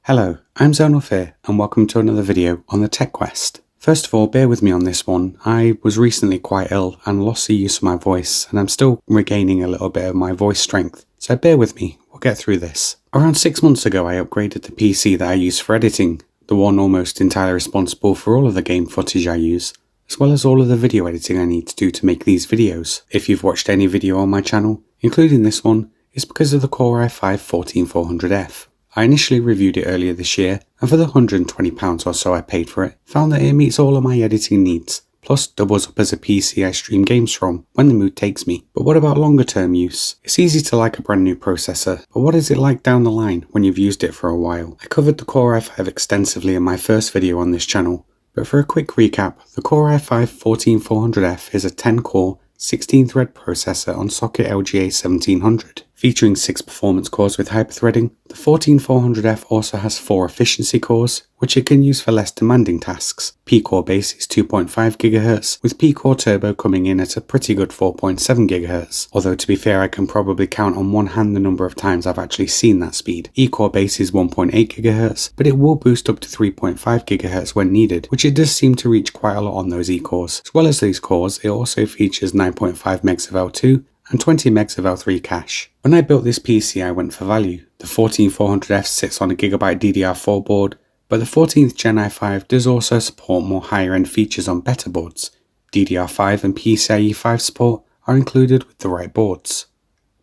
Hello, I'm Zonal Fear and welcome to another video on the Tech Quest. First of all, bear with me on this one. I was recently quite ill and lost the use of my voice, and I'm still regaining a little bit of my voice strength, so bear with me, we'll get through this. Around 6 months ago I upgraded the PC that I use for editing, the one almost entirely responsible for all of the game footage I use, as well as all of the video editing I need to do to make these videos. If you've watched any video on my channel, including this one, it's because of the Core i5-14400F. I initially reviewed it earlier this year, and for the £120 or so I paid for it, found that it meets all of my editing needs, plus doubles up as a PC I stream games from when the mood takes me. But what about longer term use? It's easy to like a brand new processor, but what is it like down the line when you've used it for a while? I covered the Core i5 extensively in my first video on this channel, but for a quick recap, the Core i5-14400F is a 10-core, 16-thread processor on socket LGA 1700. Featuring 6 performance cores with hyperthreading, the 14400F also has 4 efficiency cores, which it can use for less demanding tasks. P-core base is 2.5 GHz, with P-core turbo coming in at a pretty good 4.7 GHz, although to be fair I can probably count on one hand the number of times I've actually seen that speed. E-core base is 1.8 GHz, but it will boost up to 3.5 GHz when needed, which it does seem to reach quite a lot on those E-cores. As well as these cores, it also features 9.5 megs of L2, and 20 megs of L3 cache. When I built this PC I went for value. The 14400F sits on a GB DDR4 board, but the 14th Gen i5 does also support more higher end features on better boards. DDR5 and PCIe 5 support are included with the right boards.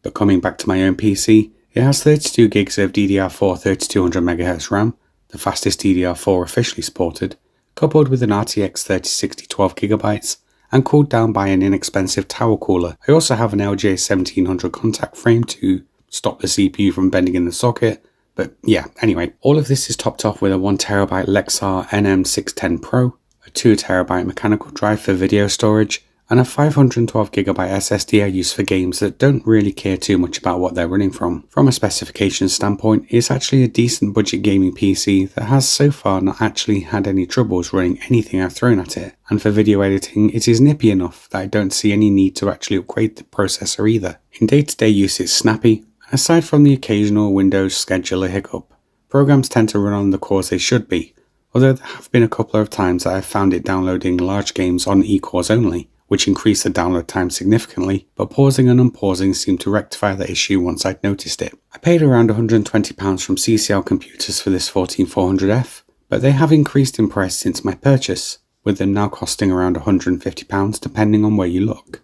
But coming back to my own PC, it has 32 gigs of DDR4 3200MHz RAM, the fastest DDR4 officially supported, coupled with an RTX 3060 12GB, and cooled down by an inexpensive tower cooler. I also have an LGA 1700 contact frame to stop the CPU from bending in the socket, but yeah, anyway. All of this is topped off with a 1TB Lexar NM610 Pro, a 2TB mechanical drive for video storage, and a 512GB SSD I use for games that don't really care too much about what they're running from. From a specification standpoint, it's actually a decent budget gaming PC that has so far not actually had any troubles running anything I've thrown at it, and for video editing it is nippy enough that I don't see any need to actually upgrade the processor either. In day-to-day use it's snappy, and aside from the occasional Windows scheduler hiccup, programs tend to run on the cores they should be, although there have been a couple of times that I've found it downloading large games on E-cores only, which increased the download time significantly, but pausing and unpausing seemed to rectify the issue once I'd noticed it. I paid around £120 from CCL Computers for this 14400F, but they have increased in price since my purchase, with them now costing around £150 depending on where you look.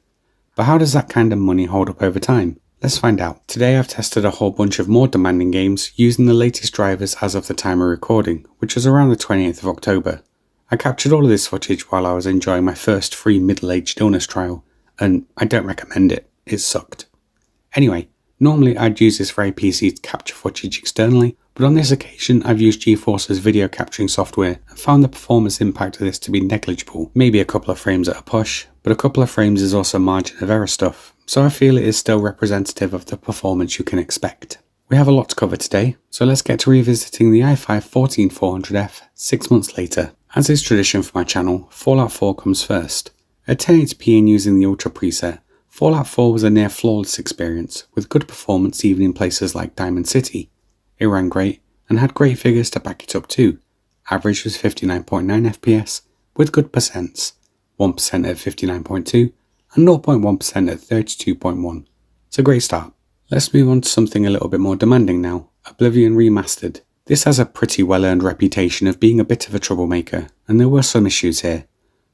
But how does that kind of money hold up over time? Let's find out. Today I've tested a whole bunch of more demanding games using the latest drivers as of the time of recording, which was around the 28th of October. I captured all of this footage while I was enjoying my first free middle-aged illness trial, and I don't recommend it, it sucked. Anyway, normally I'd use this very PC to capture footage externally, but on this occasion I've used GeForce's video capturing software and found the performance impact of this to be negligible. Maybe a couple of frames at a push, but a couple of frames is also margin of error stuff, so I feel it is still representative of the performance you can expect. We have a lot to cover today, so let's get to revisiting the i5-14400F 6 months later. As is tradition for my channel, Fallout 4 comes first. At 1080p and using the Ultra preset, Fallout 4 was a near flawless experience, with good performance even in places like Diamond City. It ran great, and had great figures to back it up too. Average was 59.9 FPS, with good percents, 1% at 59.2, and 0.1% at 32.1. It's a great start. Let's move on to something a little bit more demanding now, Oblivion Remastered. This has a pretty well-earned reputation of being a bit of a troublemaker, and there were some issues here.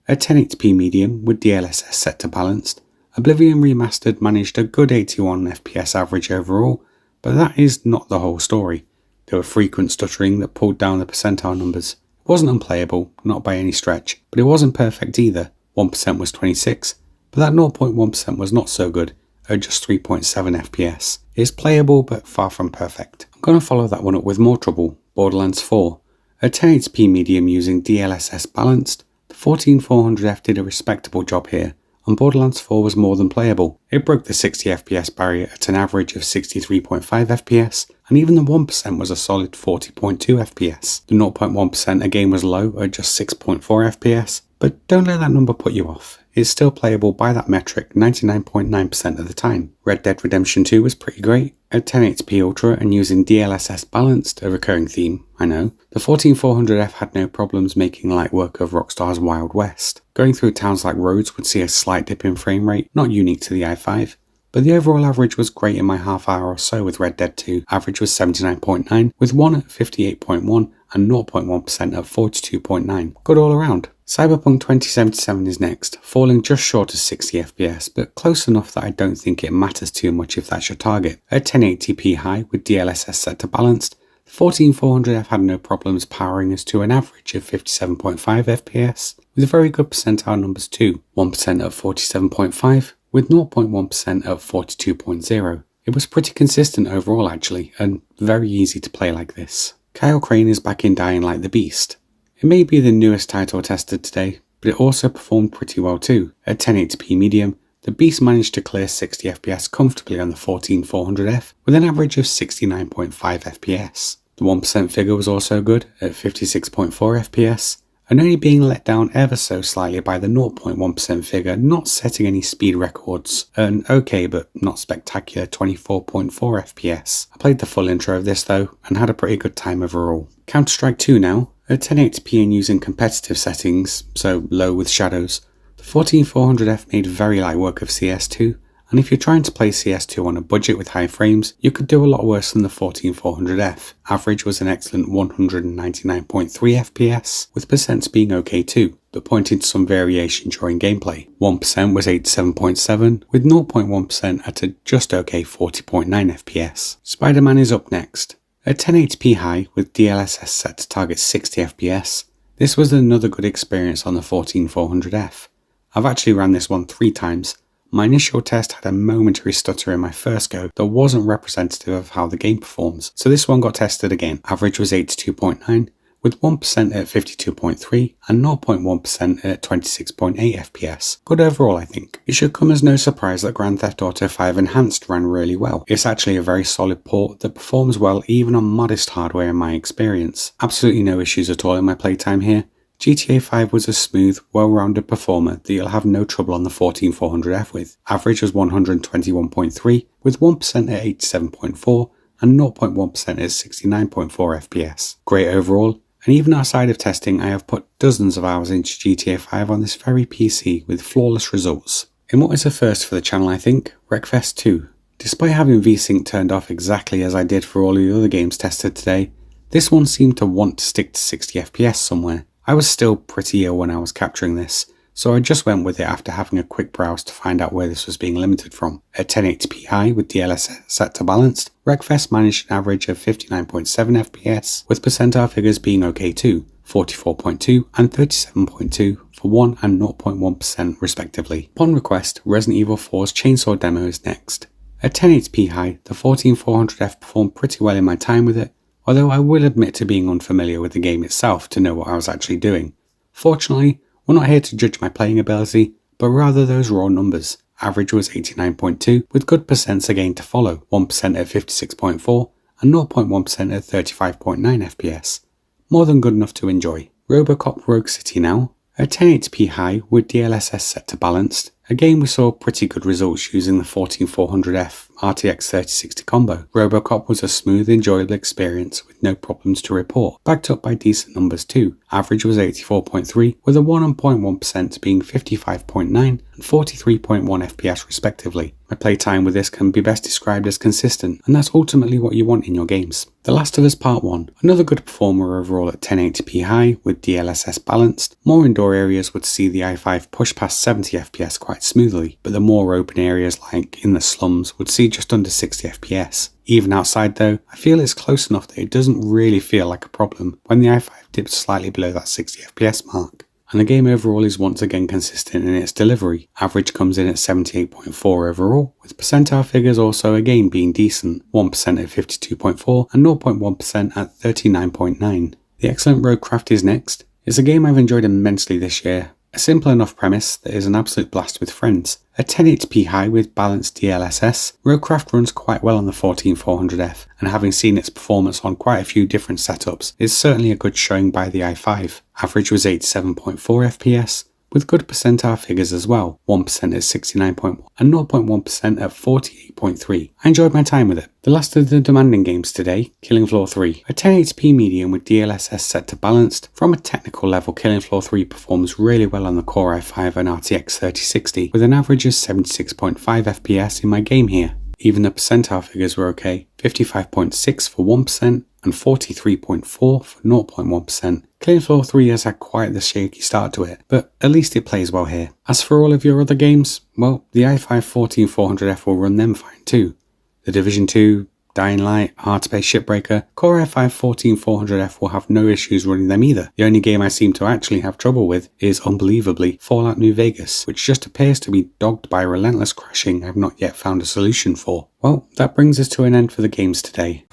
At 1080p medium with DLSS set to balanced, Oblivion Remastered managed a good 81 FPS average overall, but that is not the whole story. There were frequent stuttering that pulled down the percentile numbers. It wasn't unplayable, not by any stretch, but it wasn't perfect either. 1% was 26, but that 0.1% was not so good, at just 3.7 FPS. It is playable but far from perfect. I'm going to follow that one up with more trouble, Borderlands 4. At 1080p medium using DLSS balanced, the 14400F did a respectable job here, and Borderlands 4 was more than playable. It broke the 60 FPS barrier at an average of 63.5 FPS, and even the 1% was a solid 40.2 FPS. The 0.1% again was low at just 6.4 FPS, But don't let that number put you off. It's still playable by that metric 99.9% of the time. Red Dead Redemption 2 was pretty great. At 1080p Ultra and using DLSS balanced, a recurring theme, I know, the 14400F had no problems making light work of Rockstar's Wild West. Going through towns like Rhodes would see a slight dip in frame rate, not unique to the i5, but the overall average was great in my half hour or so with Red Dead 2. Average was 79.9, with 1 at 58.1 and 0.1% at 42.9. Good all around. Cyberpunk 2077 is next, falling just short of 60 FPS, but close enough that I don't think it matters too much if that's your target. At 1080p high with DLSS set to balanced, the 14400F had no problems powering us to an average of 57.5 FPS, with very good percentile numbers too, 1% at 47.5, with 0.1% at 42.0. It was pretty consistent overall actually, and very easy to play like this. Kyle Crane is back in Dying Like the Beast. It may be the newest title tested today, but it also performed pretty well too. At 1080p medium, the Beast managed to clear 60 FPS comfortably on the 14400F with an average of 69.5 FPS. The 1% figure was also good at 56.4 FPS, and only being let down ever so slightly by the 0.1% figure not setting any speed records, an okay but not spectacular 24.4 FPS. I played the full intro of this though, and had a pretty good time overall. Counter-Strike 2 now. At 1080p and using competitive settings, so low with shadows, the 14400F made very light work of CS2, and if you're trying to play CS2 on a budget with high frames, you could do a lot worse than the 14400F. Average was an excellent 199.3 FPS, with percents being okay too, but pointing to some variation during gameplay. 1% was 87.7, with 0.1% at a just okay 40.9 FPS. Spider-Man is up next. At 1080p high with DLSS set to target 60 FPS, this was another good experience on the 14400F. I've actually ran this one 3 times. My initial test had a momentary stutter in my first go that wasn't representative of how the game performs, so this one got tested again. Average was 82.9, with 1% at 52.3 and 0.1% at 26.8 FPS. Good overall I think. It should come as no surprise that Grand Theft Auto 5 Enhanced ran really well. It's actually a very solid port that performs well even on modest hardware in my experience. Absolutely no issues at all in my playtime here. GTA 5 was a smooth, well-rounded performer that you'll have no trouble on the 14400F with. Average was 121.3, with 1% at 87.4 and 0.1% at 69.4 FPS. Great overall, and even outside of testing I have put dozens of hours into GTA 5 on this very PC with flawless results. In what is a first for the channel I think, Wreckfest 2. Despite having VSync turned off exactly as I did for all the other games tested today, this one seemed to want to stick to 60 FPS somewhere. I was still pretty ill when I was capturing this, so I just went with it after having a quick browse to find out where this was being limited from. At 1080p high with DLSS set to balanced, Wreckfest managed an average of 59.7 FPS, with percentile figures being okay too, 44.2 and 37.2 for 1 and 0.1% respectively. Upon request, Resident Evil 4's Chainsaw demo is next. At 1080p high, the 14400F performed pretty well in my time with it, although I will admit to being unfamiliar with the game itself to know what I was actually doing. Fortunately, we're not here to judge my playing ability, but rather those raw numbers. Average was 89.2, with good percents again to follow, 1% at 56.4 and 0.1% at 35.9 FPS. More than good enough to enjoy. Robocop Rogue City now. At 1080p high with DLSS set to balanced, again we saw pretty good results using the 14400F RTX 3060 combo. Robocop was a smooth, enjoyable experience with no problems to report, backed up by decent numbers too. Average was 84.3, with a 1.1% being 55.9 and 43.1 FPS respectively. My playtime with this can be best described as consistent, and that's ultimately what you want in your games. The Last of Us Part 1, another good performer overall at 1080p high with DLSS balanced. More indoor areas would see the i5 push past 70 FPS quite smoothly, but the more open areas like in the slums would see just under 60 FPS. Even outside though, I feel it's close enough that it doesn't really feel like a problem when the i5 dips slightly below that 60 FPS mark. And the game overall is once again consistent in its delivery. Average comes in at 78.4 overall, with percentile figures also again being decent, 1% at 52.4 and 0.1% at 39.9. The excellent Roadcraft is next. It's a game I've enjoyed immensely this year. A simple enough premise that is an absolute blast with friends. At 1080p high with balanced DLSS, Roadcraft runs quite well on the 14400F, and having seen its performance on quite a few different setups, is certainly a good showing by the i5. Average was 87.4 FPS, with good percentile figures as well, 1% at 69.1 and 0.1% at 48.3. I enjoyed my time with it. The last of the demanding games today, Killing Floor 3. A 1080p medium with DLSS set to balanced. From a technical level, Killing Floor 3 performs really well on the Core i5 and RTX 3060 with an average of 76.5 FPS in my game here. Even the percentile figures were okay, 55.6 for 1% and 43.4 for 0.1%. Killing Floor 3 has had quite the shaky start to it, but at least it plays well here. As for all of your other games, well, the i5 14400F will run them fine too. The Division 2, Dying Light, Hard Space Shipbreaker, Core i5 14400F will have no issues running them either. The only game I seem to actually have trouble with is, unbelievably, Fallout New Vegas, which just appears to be dogged by relentless crashing I've not yet found a solution for. Well, that brings us to an end for the games today.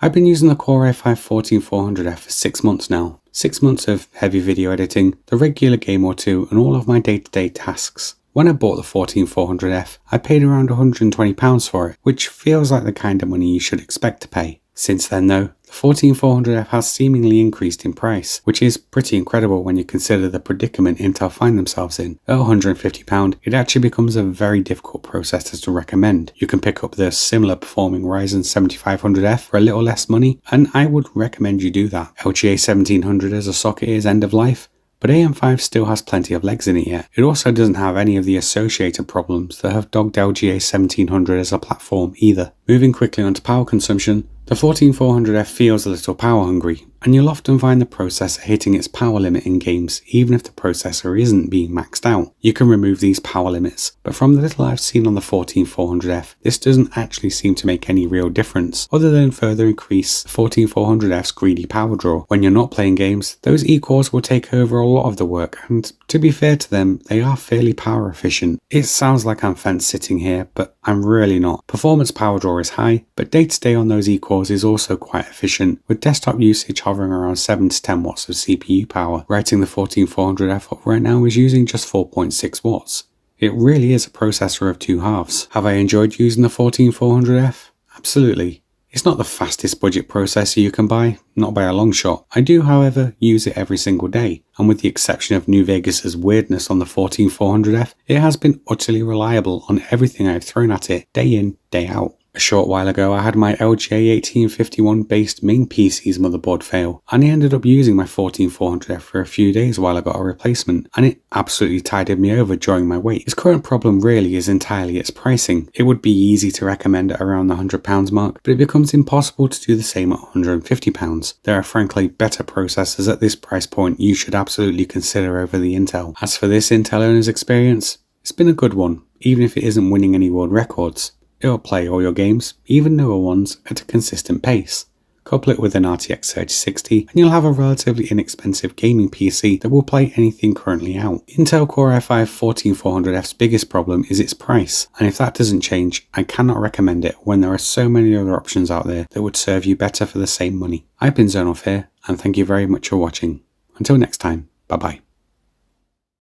I've been using the Core i5 14400F for 6 months now. 6 months of heavy video editing, the regular game or two, and all of my day-to-day tasks. When I bought the 14400F, I paid around £120 for it, which feels like the kind of money you should expect to pay. Since then though, the 14400F has seemingly increased in price, which is pretty incredible when you consider the predicament Intel find themselves in. At £150, it actually becomes a very difficult processor to recommend. You can pick up the similar performing Ryzen 7500F for a little less money, and I would recommend you do that. LGA 1700 as a socket is end of life, but AM5 still has plenty of legs in it yet. It also doesn't have any of the associated problems that have dogged LGA 1700 as a platform either. Moving quickly onto power consumption, the 14400F feels a little power hungry, and you'll often find the processor hitting its power limit in games even if the processor isn't being maxed out. You can remove these power limits, but from the little I've seen on the 14400F, this doesn't actually seem to make any real difference, other than further increase the 14400F's greedy power draw. When you're not playing games, those E-cores will take over a lot of the work, and to be fair to them, they are fairly power efficient. It sounds like I'm fence sitting here, but I'm really not. Performance power draw is high, but day-to-day on those E-cores is also quite efficient, with desktop usage hovering around 7 to 10 watts of CPU power. Writing the 14400F up right now is using just 4.6 watts. It really is a processor of two halves. Have I enjoyed using the 14400F? Absolutely. It's not the fastest budget processor you can buy, not by a long shot. I do, however, use it every single day, and with the exception of New Vegas' weirdness on the 14400F, it has been utterly reliable on everything I've thrown at it, day in, day out. A short while ago I had my LGA 1851 based main PC's motherboard fail, and I ended up using my 14400F for a few days while I got a replacement, and it absolutely tided me over during my wait. Its current problem really is entirely its pricing. It would be easy to recommend at around the £100 mark, but it becomes impossible to do the same at £150. There are frankly better processors at this price point you should absolutely consider over the Intel. As for this Intel owner's experience, it's been a good one, even if it isn't winning any world records. It'll play all your games, even newer ones, at a consistent pace. Couple it with an RTX 3060 and you'll have a relatively inexpensive gaming PC that will play anything currently out. Intel Core i5 14400F's biggest problem is its price, and if that doesn't change, I cannot recommend it when there are so many other options out there that would serve you better for the same money. I've been Zonoff here, and thank you very much for watching. Until next time, bye bye.